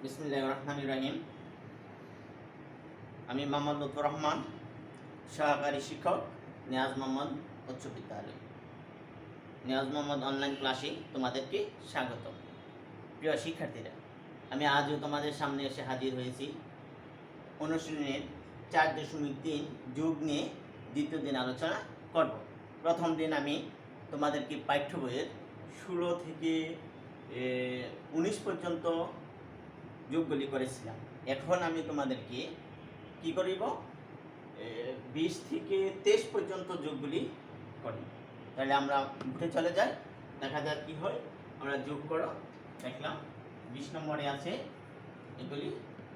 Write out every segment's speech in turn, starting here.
বিসমিল্লাহির রহমানির রহিম। আমি মোহাম্মদ লুৎফর রহমান, সহকারী শিক্ষক, নিয়াজ মোহাম্মদ উচ্চ বিদ্যালয়। নিয়াজ মোহাম্মদ অনলাইন ক্লাসে তোমাদেরকে স্বাগত। প্রিয় শিক্ষার্থীরা, আমি আজও তোমাদের সামনে এসে হাজির হয়েছি অনুশীলনের 4.3 যোগ নিয়ে দ্বিতীয় দিন আলোচনা করব। প্রথম দিন আমি তোমাদেরকে পাঠ্য বইয়ের 16 থেকে 19 পর্যন্ত যোগগুলি করেছিলাম। এখন আমি তোমাদেরকে কি করিব, 20 থেকে 23 পর্যন্ত যোগগুলি করি। তাহলে আমরা উঠে চলে যাই, দেখা যাক কি হয়। আমরা যোগ করো, দেখলাম 20 নম্বরে আছে এগুলি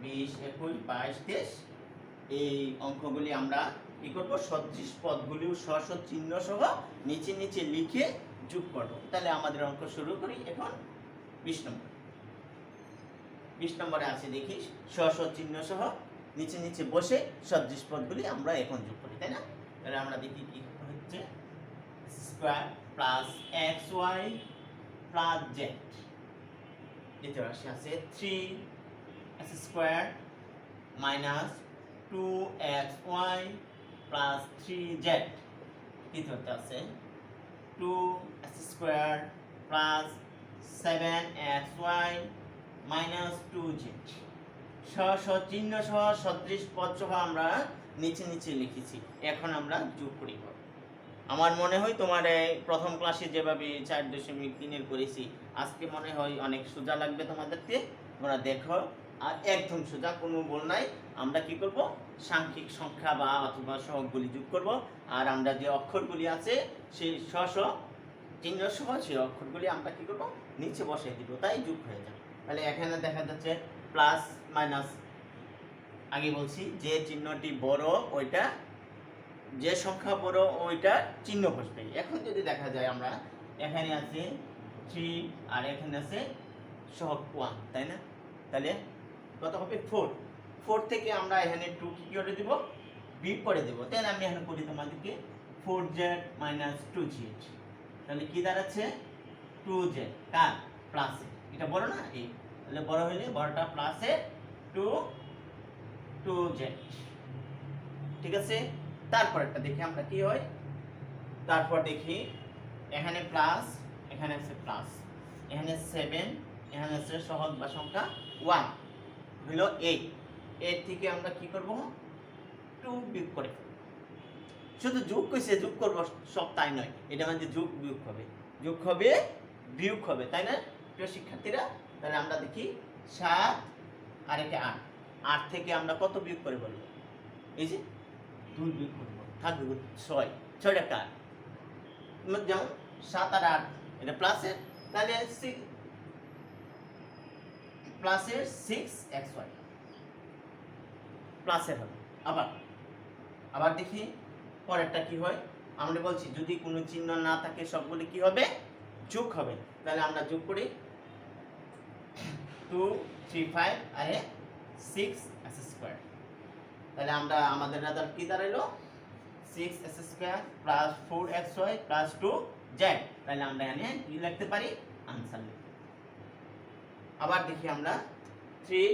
20, 21, 22, 23। এই অঙ্কগুলি আমরা কি করব, সদৃশ পদগুলি স্ব চিহ্ন সহ নিচে নিচে লিখে যোগ করব। তাহলে আমাদের অঙ্ক শুরু করি। এখন 20 নম্বর 20 নম্বরে আছে, দেখি স্ব চিহ্ন সহ নিচে নিচে বসে সদৃশ পদগুলি আমরা এখন যোগ করি, তাই না? তাহলে আমরা দেখি কি হচ্ছে, square plus X Y plus Z. দ্বিতীয় রাশি আছে 3x square minus 2xy plus 3z। তৃতীয়তে আছে 2x square plus 7xy minus 2z। স্ব চিহ্ন সহ সদৃশ পদ সহ আমরা নিচে নিচে লিখেছি। এখন আমরা যোগ করিব। আমার মনে হয় তোমার প্রথম ক্লাসে যেভাবে 4.3 করেছি, আজকে মনে হয় অনেক সোজা লাগবে তোমাদেরকে। তোমরা দেখো, আর একদম সোজা, কোনো ভুল নাই। আমরা কি করব, সাংখ্যিক সংখ্যা বা অথবা সহগগুলি যোগ করব। আর আমরা যে অক্ষরগুলি আছে সেই স্ব চিহ্ন সহ সেই অক্ষরগুলি আমরা কি করব, নিচে বসিয়ে দিব, তাই যোগ হয়ে যাবে। তাহলে এখানে দেখা যাচ্ছে প্লাস মাইনাস, আগে বলছি যে চিহ্নটি বড় ওইটা, যে সংখ্যা বড় ওইটা চিহ্ন বসবে। এখন যদি দেখা যায় আমরা এখানে আছে 3 আর এখানে আছে সহগ 1, তাই না? তাহলে কত হবে 4। 4 থেকে আমরা এখানে 2 কি করে দেব, বিয়োগ করে দেব। তাহলে আমি এখানে করি তোমাদেরকে 4z মাইনাস 2z। তাহলে কি দাঁড়াচ্ছে 2z, কার প্লাসে, এটা বড় না, এই তাহলে বড় হইলে বড়টা প্লাসে 2z। ঠিক আছে, তারপর একটা দেখি আমরা কি হয়। তারপর দেখি এখানে প্লাস, এখানে আছে প্লাস, এখানে 7, এখানে আছে সহগ বা সংখ্যা 1 হলো 8। 8 থেকে আমরা কি করব, 2 বিয়োগ করে ফেলব। শুধু যোগ কইছে, যোগ করব সব তাই নয়, এটা মানে যোগ বিয়োগ হবে, যোগ হবে বিয়োগ হবে, তাই না প্রিয় শিক্ষার্থীরা? তাহলে আমরা দেখি 7 আর একে 8। 8 থেকে আমরা কত বিয়োগ করে বলবো, এই যে 2 বিয়োগ করব, থাকবে 6। 6টা কার, যেমন 7 আর 8 এটা প্লাসের, তাহলে প্লাসের 6xy প্লাসের হবে। আবার দেখি পরেরটা কি হয়। আমরা বলছি যদি কোনো চিহ্ন না থাকে সবগুলি কি হবে, যোগ হবে। তাহলে আমরা যোগ করি 2, 3, 5 আর 6x স্কয়ার। তাহলে আমরা আমাদের রেজাল্ট কি দাঁড়ালো, 6x square plus 4xy plus 2z। তাহলে আমরা এখানে কি লিখতে পারি, आंसर লিখতে। আবার দেখি আমরা 3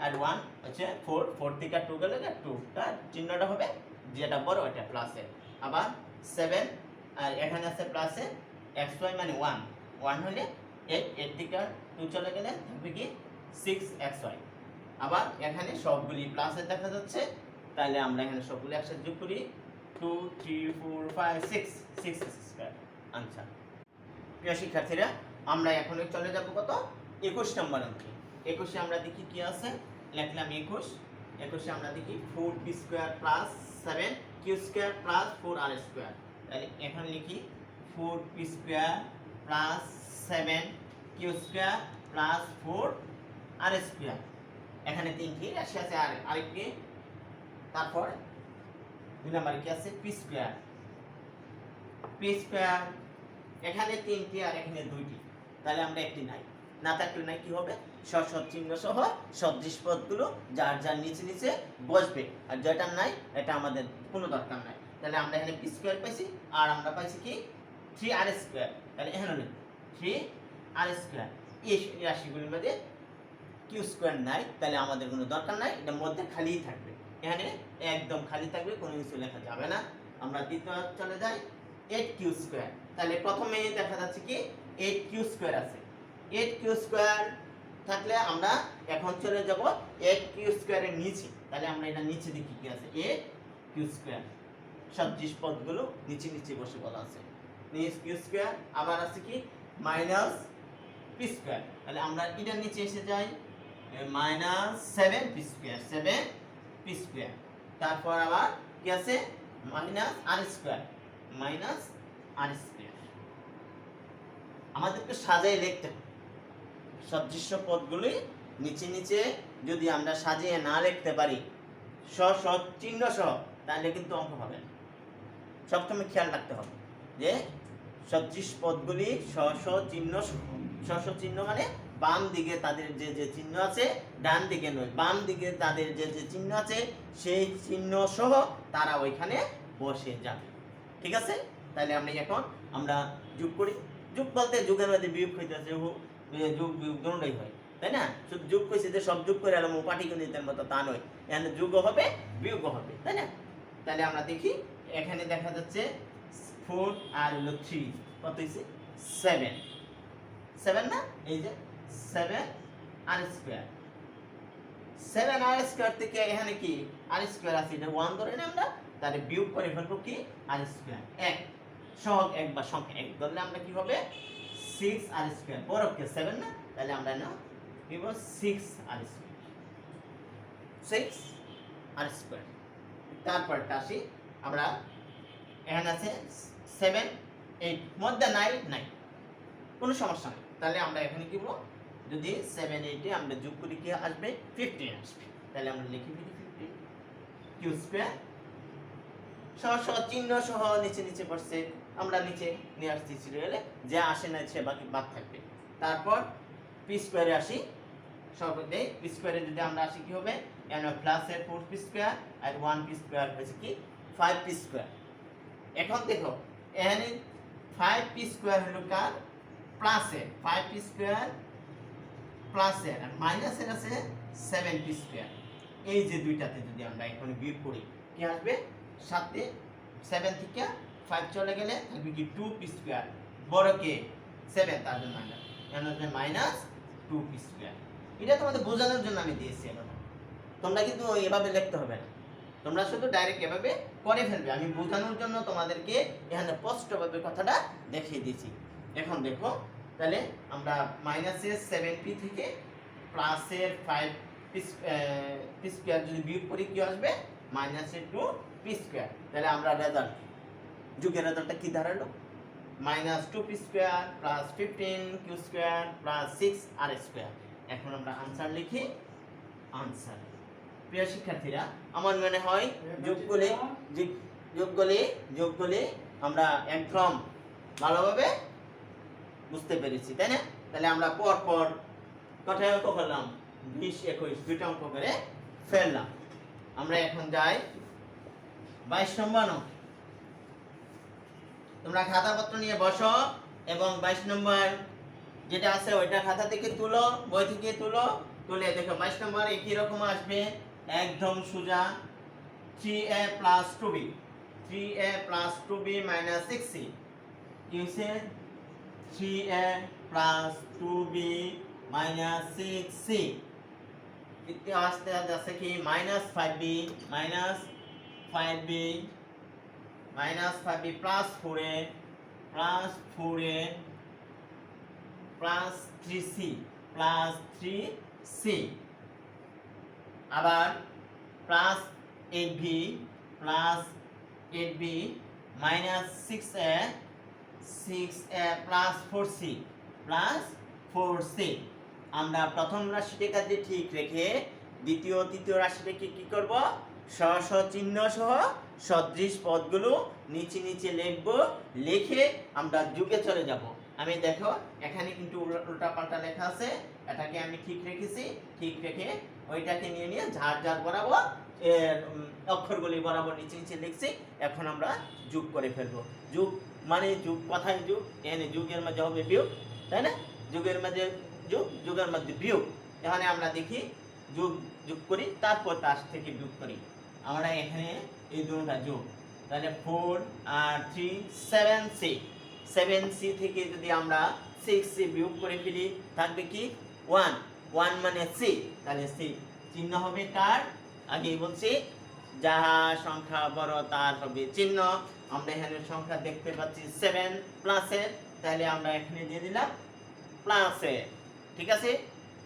আর 1 হচ্ছে 4 থেকে 2 গেলে 2টা চিহ্নটা হবে, যেটা বড় ওটা প্লাসে। আবার 7 আর এখানে আছে প্লাসে, xy মানে 1 হলে 8 থেকে 2 চলে গেলে থাকবে কি 6xy। আবার এখানে সবগুলি প্লাসে দেখা যাচ্ছে, তাহলে আমরা এখানে সবগুলি একসাথে যোগ করি 2, 3, 4, 5, 6 স্কয়ার आंसर। প্রিয় শিক্ষার্থীরা, আমরা এখন চলে যাব কত, 21 নম্বর অঙ্কে। 21 আমরা দেখি কি আছে, লিখলাম 21 আমরা দেখি 4p square plus 7q square plus 4r square. তাহলে এখন লিখি 4p square plus 7q square plus 4r square. এখানে তিনটি রাশি আছে আর আরেকটি, তারপর 2 নম্বরে কি আছে, p স্কয়ার। এখানে 3টি আর এখানে 2টি, তাহলে আমরা একটি নাই, না থাকলে নাই কি হবে, চিহ্ন সহ সদৃশ পদগুলো যার যার নিচে নিচে বসবে। আর যেটা নাই এটা আমাদের কোনো দরকার নাই। তাহলে আমরা এখানে p স্কয়ার পাইছি, আর আমরা পাইছি কি 3r স্কয়ার। তাহলে এখানে 3r স্কয়ার। এই রাশিগুলির মধ্যে কিউ স্কোয়ার নাই, তাহলে আমাদের কোনো দরকার নাই, এটার মধ্যে খালিই থাকবে, এখানে একদম খালি থাকবে, কোনো কিছু লেখা যাবে না। আমরা দ্বিতীয় চলে যাই, 8q স্কোয়ার। তাহলে প্রথমে দেখা যাচ্ছে কি 8q স্কোয়ার আছে, 8q স্কোয়ার থাকলে আমরা এখন চলে যাব 8q স্কোয়ারের নিচে। তাহলে আমরা এটা নিচে দেখি কি আছে, 8q স্কোয়ার, সদৃশ পদগুলো নিচে নিচে বসে বলা আছে q স্কোয়ার। আবার আছে কি মাইনাস p স্কোয়ার, তাহলে আমরা এটার নিচে এসে যাই minus 7p square, 7p square. তারপর আবার কি আছে minus r square, minus r square. আমাদেরকে সাজিয়ে লিখতে হবে সদৃশ্য পদগুলি নিচে নিচে যদি আমরা সাজিয়ে না লিখতে পারি চিহ্ন সহ, তাহলে কিন্তু অঙ্ক হবে না। সবসময় খেয়াল রাখতে হবে যে সদৃশ পদগুলি চিহ্ন সহ, চিহ্ন মানে বাম দিকে তাদের যে যে চিহ্ন আছে, ডান দিকে নয়, বাম দিকে তাদের যে যে চিহ্ন আছে সেই চিহ্ন সহ তারা ওইখানে বসে যাবে। ঠিক আছে, তাহলে আমরা যোগ করি। যোগ বলতে যোগের মধ্যে বিয়োগ হইতেছে, যোগ বিয়োগ দুটোই হয়, তাই না? শুধু যোগ কইছে যে সব যোগ করে এলাম পাটিগণিতের মতো, তা নয়, এখানে যোগও হবে বিয়োগও হবে, তাই না? তাহলে আমরা দেখি এখানে দেখা যাচ্ছে 4 আর হলো 3, কত হইছে 7, 7 না, এই যে 7 আর স্কয়ার, 7 আর স্কয়ার থেকে এখানে কি আর স্কয়ার আছে, এটা 1 ধরে না আমরা, তাহলে বিয়োগ করে ফেলবো কি আর স্কয়ার, 1 সহগ 1 বা সংখ্যা 1 ধরলে আমরা কি হবে 6 আর স্কয়ার, বড়কে 7 না, তাহলে আমরা না নিব 6 আর স্কয়ার, 6 আর স্কয়ার। তারপরটা আসি আমরা, এখানে আছে 7 8, মধ্যে নাই নাই, কোনো সমস্যা নেই। তাহলে আমরা এখানে কি বলবো, যদি 7 8 এ আমরা যোগ করি কি আসবে 15 আসবে, তাহলে আমরা লিখি 15 কিউ স্কয়ার সহ চিহ্ন সহ নিচে নিচে পড়ছে, আমরা নিচে নিয়ে আসছি সিরিয়ালে, যে আসে না সে বাকি বাদ থাকবে। তারপর পি স্কয়ারে আসি, সর্বদে পি স্কয়ারে যদি আমরা আসি কি হবে, এন প্লাস এর 4p স্কয়ার আর 1p স্কয়ার হচ্ছে কি 5p স্কয়ার। এখন দেখো এখানে 5p স্কয়ার হলো কার প্লাসের, 5p স্কয়ার প্লাসের আর মাইনাসের আছে 7p স্কয়ার। এই যে দুইটাতে যদি আমরা এখন বিয়োগ করি কি আসবে, সাথে 7 থেকে 5 চলে গেলে থাকবে কি 2p স্কয়ার, বড় কে 7, তার জন্য মাইনাস, এখানে হচ্ছে মাইনাস 2p স্কয়ার। এটা তোমাদের বোঝানোর জন্য আমি দিয়েছি, এখন তোমরা কিন্তু এভাবে লিখতে হবে না, তোমরা শুধু ডাইরেক্ট এভাবে করে ফেলবে, আমি বোঝানোর জন্য তোমাদেরকে এখানে স্পষ্টভাবে কথাটা দেখিয়ে দিয়েছি। এখন দেখো তাহলে আমরা মাইনাসের 7p থেকে প্লাসের 5p স্কয়ার যদি বিয়োগ করি কি আসবে মাইনাসের 2p স্কয়ার। তাহলে আমরা রেজাল্ট যোগের রেজাল্টটা কি দাঁড়ালো, minus 2p square plus 15q square plus 6 আর স্কয়ার। এখন আমরা আনসার লিখি, আনসার। প্রিয় শিক্ষার্থীরা, আমার মনে হয় যোগগুলি আমরা একদম ভালোভাবে বুঝতে পেরেছি, তাই না? তাহলে আমরা পর পর কটায় অঙ্ক করলাম, 20 21 দুইটা অঙ্ক করে ফেললাম। আমরা এখন যাই 22 নম্বর। তোমরা খাতাপত্র নিয়ে বসো এবং 22 নম্বর যেটা আছে ওইটা খাতা থেকে তুলো, বই থেকে তুলে দেখো 22 নম্বর একই রকম আসবে, একদম সোজা 3a plus 2b, 3a plus 2b minus 6c, কি হইছে 3a plus 2b minus 6c। দ্বিতীয় আসতে আছে কি minus 5b minus 5b minus 5b plus 4a plus 4a plus 3c plus 3c, আবার plus 8b plus 8b minus 6a plus 4c plus 4c। আমরা প্রথম রাশিটাকে ঠিক রেখে দ্বিতীয় তৃতীয় রাশিটাকে কি করব, সহ চিহ্ন সহ সদৃশ পদগুলো নিচে নিচে লিখব, লিখে আমরা যোগে চলে যাব। আমি দেখো এখানে কিন্তু উল্টা পাল্টা লেখা আছে, এটাকে আমি ঠিক রেখেছি, ঠিক রেখে ওইটাকে নিয়ে ঝাড় ঝাড় বরাবর অক্ষরগুলি বরাবর নিচে নিচে লিখছি। এখন আমরা যোগ করে ফেলবো। যোগ মানে যোগ, কথায় যোগ, এখানে যোগের মাঝে হবে বিয়োগ, তাই না? যোগের মাঝে যোগ, যোগের মধ্যে বিয়োগ। এখানে আমরা দেখি যোগ যোগ করি, তারপর তার থেকে বিয়োগ করি। আমরা এখানে এই দুটোটা যোগ, তাহলে 4 আর 3 7c, 7c থেকে যদি আমরা 6c বিয়োগ করে ফেলি থাকবে কি 1, 1 মানে c, তাহলে c চিহ্ন হবে কার, আগেই বলছি যাহা সংখ্যা বড় তার হবে চিহ্ন। আমরা এখানে সংখ্যা দেখতে পাচ্ছি 7 প্লাসের, তাহলে আমরা এখানে দিয়ে দিলাম প্লাসের। ঠিক আছে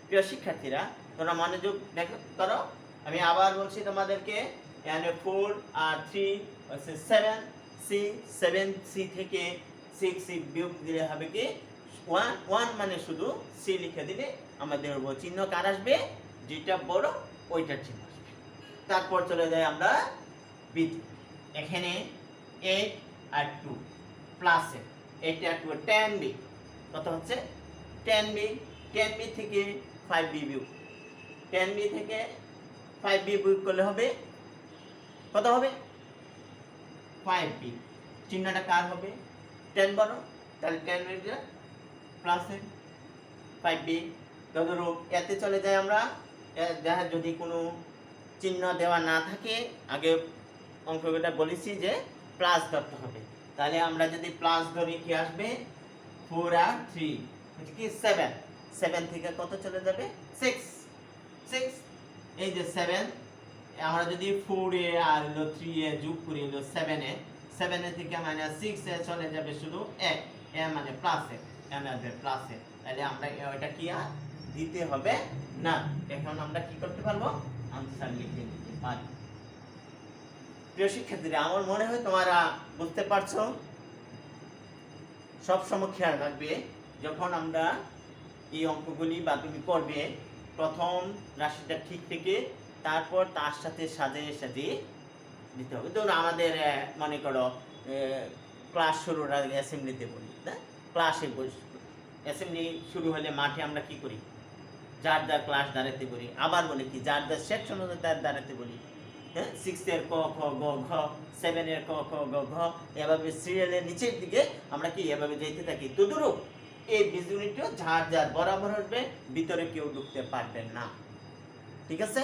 প্রিয় শিক্ষার্থীরা, তোমরা মনোযোগ দেখো করো। আমি আবার বলছি তোমাদেরকে, এখানে 4 আর 3 হচ্ছে 7c, 7c থেকে 6c বিয়োগ দিলে হবে কি 1, 1 মানে শুধু c লিখে দিলে আমাদের চিহ্ন কার আসবে, যেটা বড় ওইটার চিহ্ন আসবে। তারপর চলে যাই আমরা বিতে, এখানে 8 আর 2 প্লাসে 8 আর 2 10b, কত হচ্ছে 10b, 10b থেকে 5b বিয়োগ, 10b থেকে 5b বিয়োগ করলে হবে কত হবে 5b, চিহ্নটা কার হবে 10 বড়, তাহলে 10 এর প্লাসে 5b। ধরো এতে চলে যায় আমরা, দেখা যদি কোনো চিহ্ন দেওয়া না থাকে, আগে অঙ্কটা বলেছি যে প্লাস ধরতে হবে, তাহলে আমরা যদি প্লাস ধরি কি আসবে 4 আর 3 হচ্ছে কি 7, 7 থেকে কত চলে যাবে 6, 6 এই যে 7, আমরা যদি 4 এ আর 3 এ যোগ করি 7 এ, 7 এ থেকে মাইনাস 6 এ চলে যাবে শুধু 1, এ মানে প্লাসে, এ মানে প্লাসে, তাহলে আমরা এটা কি আর দিতে হবে না। এখন আমরা কি করতে পারবো, আনসার লিখে দিতে পারি। প্রিয় শিক্ষার্থীরা, আমার মনে হয় তোমরা বুঝতে পারছো। সব সময় খেয়াল রাখবে যখন আমরা এই অঙ্কগুলি বা তুমি করবে, প্রথম রাশিটা ঠিক থেকে তারপর তার সাথে সাজিয়ে সাজিয়ে দিতে হবে। ধরুন আমাদের মনে করো ক্লাস শুরুর আগে অ্যাসেম্বলিতে বলি, ক্লাসে অ্যাসেম্বলি শুরু হলে মাঠে আমরা কি করি, যার যার ক্লাস দাঁড়াতে বলি, আবার বলি কি যার যার সেকশন অনুযায়ী দাঁড়াতে বলি। হ্যাঁ, 6 এর ক খ গ ঘ, 7 এর ক খ গ ঘ, এভাবে সিরিয়ালের নিচের দিকে আমরা কি এভাবে যেতে থাকি। তদুরূপ এই বীজ ইউনিটও যার যার বরাবর আসবে, ভিতরে কেউ ঢুকতে পারবেন না। ঠিক আছে,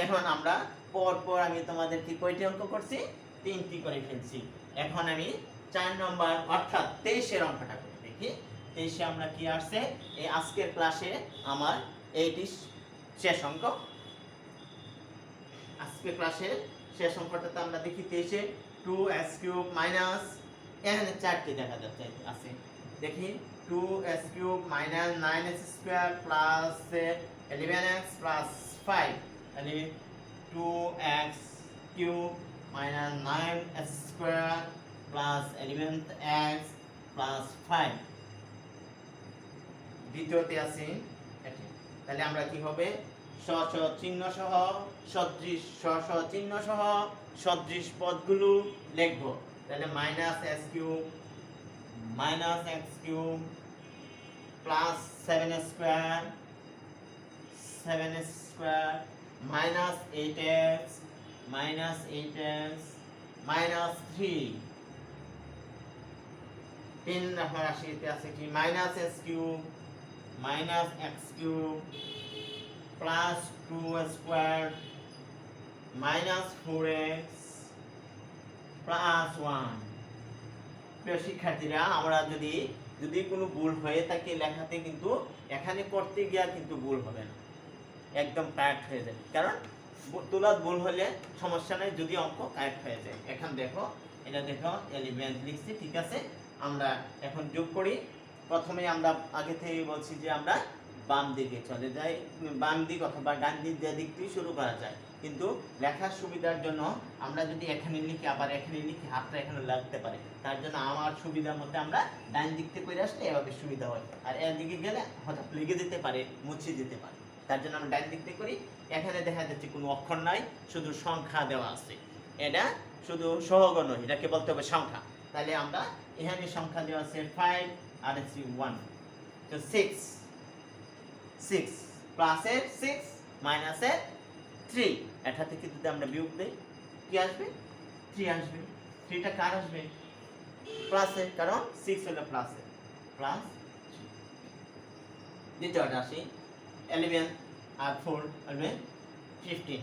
এখন আমরা পরপর আমি তোমাদের কি কয়টি অঙ্ক করছি, 3টি করে ফেলছি। এখন আমি 4 নম্বর অর্থাৎ 23 এর অঙ্কটা করে দেখি। 23 এ আমরা কি আসছে, এই আজকের ক্লাসে আমার এইটি শেষ অঙ্ক। আজকের ক্লাসের শেষ অঙ্কটাতে আমরা দেখি 23 এ 2x³ মাইনাস, এখানে 4টি দেখা যাচ্ছে আছে, দেখি 2x³ minus 9x² plus 11x plus 5, তাহলে 2x³ minus 9x² plus 11x plus 5, দ্বিতীয়তে আছে এটি। তাহলে আমরা কি হবে, চিহ্ন সহ সদৃশ চিহ্ন সহ সদৃশ পদগুলো লিখব। তাহলে -x³ plus 7² minus 8x minus 3, 3 নম্বর রাশিতে আছে কি -x³ plus 2² minus 4x plus 1। প্রিয় শিক্ষার্থীরা, আমরা যদি কোনো ভুল হয়ে থাকে লেখাতে, কিন্তু এখানে করতে গিয়ে কিন্তু ভুল হবে না, একদম কারেক্ট হয়ে যাবে। কারণ তোলা ভুল হলে সমস্যা নেই, যদি অঙ্ক কারেক্ট হয়ে যায়। এখন দেখো, এটা দেখো 11 লিখছি, ঠিক আছে। আমরা এখন যোগ করি। প্রথমে আমরা আগে থেকে বলছি যে আমরা বাম দিকে চলে যাই, বাম দিক অথবা ডান দিক যে দিক থেকে শুরু করা যায়, কিন্তু লেখার সুবিধার জন্য আমরা যদি এখানে লিখি আবার এখানে লিখি, হাতটা এখানে লাগতে পারে, তার জন্য আমার সুবিধার মধ্যে আমরা ডান দিক থেকে করে আসলে এভাবে সুবিধা হয়। আর এদিকে গেলে হঠাৎ লিখে দিতে পারে, মুছে দিতে পারে, তার জন্য আমরা ডান দিক থেকে করি। এখানে দেখা যাচ্ছে কোনো অক্ষর নাই, শুধু সংখ্যা দেওয়া আছে, এটা শুধু সহগণ, এটাকে বলতে হবে সংখ্যা। তাহলে আমরা এখানে সংখ্যা দেওয়া আছে 5 আর 1, তো 6 প্লাসের 6 মাইনাসের 3, এটা থেকে যদি আমরা বিয়োগ দেই কি আসবে, 3 আসবে। 3টা কার আসবে, প্লাসে, কারণ 6 হলো প্লাসে, প্লাস 3। দ্বিতীয়টা আসি 11 আর 4 হবে 15।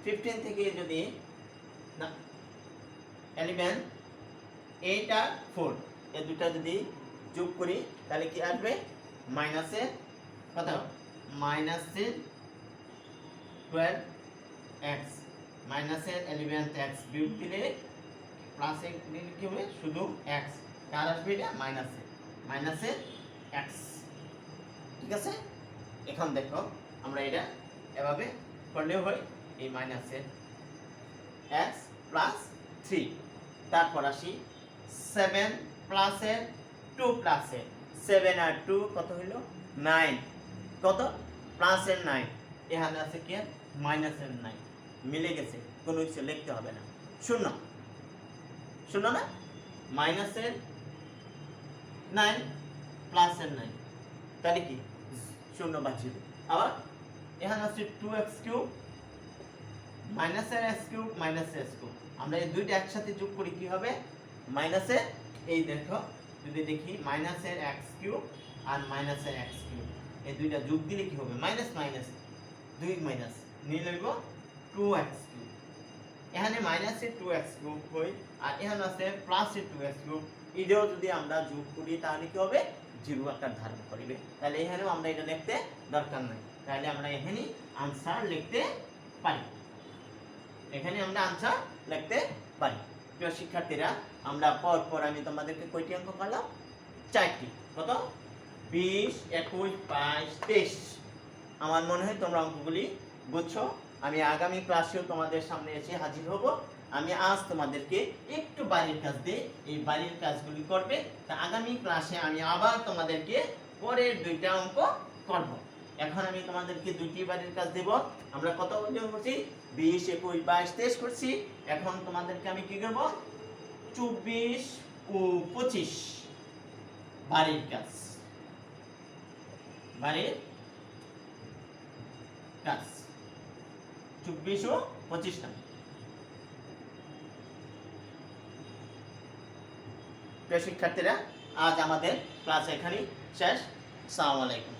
15 থেকে যদি না 11 8 আর 4 এই দুটো যদি যোগ করি তাহলে কি আসবে মাইনাসের কত মাইনাসের 12x মাইনাসের 11x বিয়োগ দিলে প্লাসে কি হবে শুধু x কার আসবে এটা মাইনাসের x ঠিক আছে। এখন দেখো আমরা এটা এভাবে করলেও হয় এই মাইনাসের x প্লাস 3। তারপর আসি 7 প্লাসের 2 প্লাসের 7 আর 2 কত হলো 9 কত প্লাসের 9 এখানে আছে কি মাইনাসের 9 মিলে গেছে কোনো কিছু লিখতে হবে না শূন্য শূন্য না মাইনাসের 9 প্লাসের 9 তাহলে কি শূন্য বা জিরো। আবার এখানে আছে 2x কিউব মাইনাসের x কিউব মাইনাসের x কিউব আমরা এই দুইটা একসাথে যোগ করি কি হবে মাইনাসের এই দেখো যদি দেখি মাইনাসের x কিউব আর মাইনাসের x কিউব এই দুইটা যোগ দিলে কি হবে মাইনাস মাইনাস 2 মাইনাস নিয়ে নেব 2x কিউব এখানে মাইনাসের 2x কিউব হয় আর এখানে আছে প্লাসের 2x কিউব এটাও যদি আমরা যোগ করি তাহলে কি হবে জিরো আকার ধারণ করবে। তাহলে এখানেও আমরা এটা লিখতে দরকার নাই তাহলে আমরা এখানে আনসার লিখতে পারি এখানে আমরা আনসার লিখতে পারি। প্রিয় শিক্ষার্থীরা আমরা পর আমি তোমাদেরকে কয়টি অঙ্ক করলাম 4টি কত 20 21 22 23 আমার মনে হয় তোমরা অঙ্কগুলি বুঝছো। আমি আগামী ক্লাসেও তোমাদের সামনে এসে হাজির হব। আমি আজ তোমাদেরকে একটু বাড়ির কাজ দিয়ে এই বাড়ির কাজগুলি করবে তা আগামী ক্লাসে আমি আবার তোমাদেরকে পরের দুইটা অঙ্ক করব। এখন আমি তোমাদেরকে দুইটি বাড়ির কাজ দেব। আমরা কত অঙ্ক করছি 20 21 22 23 করছি। এখন তোমাদেরকে আমি কি করব 24 ও 25 বাড়ির কাজ বাড়ির কাজ 24 ও 25 টা। প্রিয় শিক্ষার্থীরা আজ আমাদের ক্লাস এখানেই শেষ। আসসালামু আলাইকুম।